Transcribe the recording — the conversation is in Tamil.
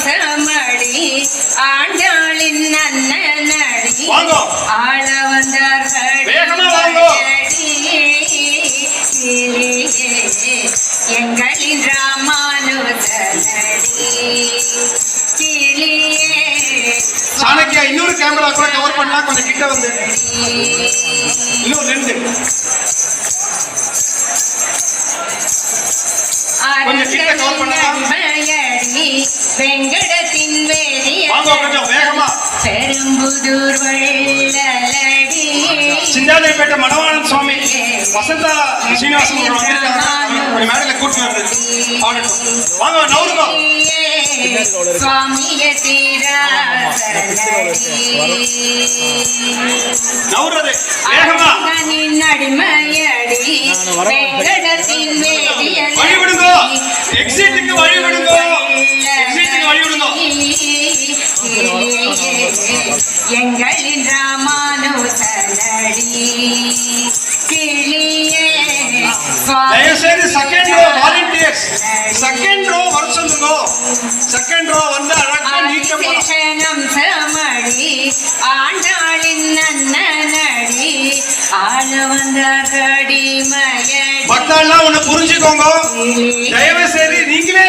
சமடி ஆண்டாளின் அண்ணனடி ஆள வந்தார்கள் எங்களின் ராமானுஜனடி சாணக்கியா இன்னொரு கேமரா கூட கவர் பண்ணலாம் கொஞ்சம் கிட்ட வந்து இன்னும் ரெண்டு கொஞ்சம் கிட்ட கவர் பண்ணலாம் வெங்கடத்தின் வேதிய கொஞ்சம் வேகமா பெரும்புதூர் வள்ளலடி சிந்தாதிரிப்பேட்டை மணவாளன் சுவாமி வசந்தா சீனிவாசன் வந்திருக்காங்க மேடையில கூட்டு வருது வாங்க நவுருங்க சுவாமிய நவுறது வேகமா அடிமையடி வெங்கடத்தின் வேதிய வழி விடுங்க எக்ஸிட்டுக்கு வழி விடுங்க எக்ஸிட்டுக்கு வழி விடுங்க எங்களின் ராமானுஜனடி கிளியே தயவுசெய்து second row volunteers second row வர சொல்லுங்க செகண்ட் ரோ வந்து அழகா நீக்க போறோம் சமடி ஆண்டாளின் அண்ணனடி ஆள வந்தார்கடி மயடி மக்கள்லாம் ஒன்னு புரிஞ்சுக்கோங்க தயவுசெய்து நீங்களே